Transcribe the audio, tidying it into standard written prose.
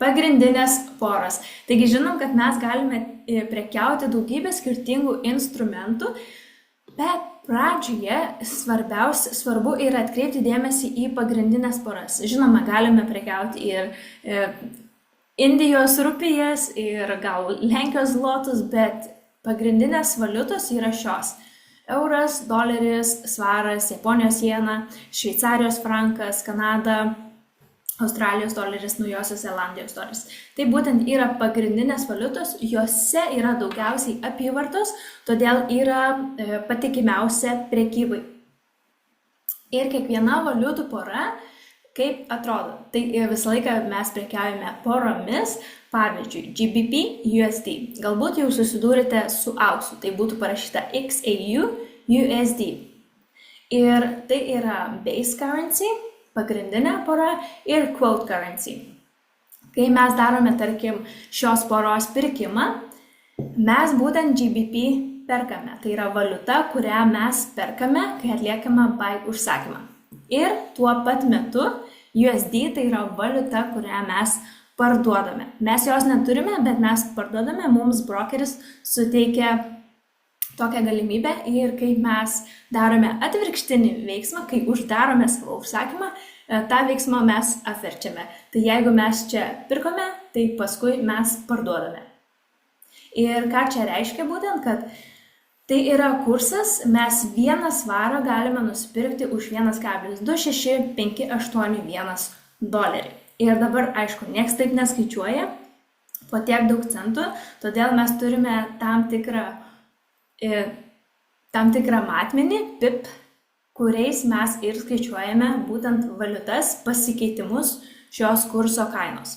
Pagrindinės poros. Taigi žinom, kad mes galime prekiauti daugybę skirtingų instrumentų, bet pradžioje svarbu yra atkreipti dėmesį į pagrindinės poras. Žinoma, galime prekiauti ir Indijos rupijas, ir gal Lenkijos zlotus, bet pagrindinės valiutos yra šios. Euras, doleris, svaras, Japonijos jena, Šveicarijos frankas, Kanada, Australijos doleris, Naujosios Zelandijos doleris. Tai būtent yra pagrindinės valiutos, jose yra daugiausiai apyvartos, todėl yra patikimiausia prekybai. Ir kiekviena valiutų pora, kaip atrodo, tai visą laiką mes prekiaujame poromis, pavyzdžiui, GBP, USD. Galbūt jau susidūrėte su auksu, tai būtų parašyta XAU, USD. Ir tai yra base currency, pagrindinė pora ir quote currency. Kai mes darome, tarkim, šios poros pirkimą, mes būtent GBP perkame. Tai yra valiuta, kurią mes perkame, kai atliekame buy užsakymą. Ir tuo pat metu USD tai yra valiuta, kurią mes parduodame. Mes jos neturime, bet mes parduodame, mums brokeris suteikia tokią galimybę ir kai mes darome atvirkštinį veiksmą, kai uždarome savo užsakymą, tą veiksmą mes apverčiame. Tai jeigu mes čia pirkome, tai paskui mes parduodame. Ir ką čia reiškia būtent, kad tai yra kursas, mes vieną svarą galime nusipirkti už 1,26581 dolerį. Ir dabar, aišku, nieks taip neskaičiuoja po tiek daug centų, todėl mes turime tam tikrą matmenį, PIP, kuriais mes ir skaičiuojame būtent valiutas pasikeitimus šios kurso kainos.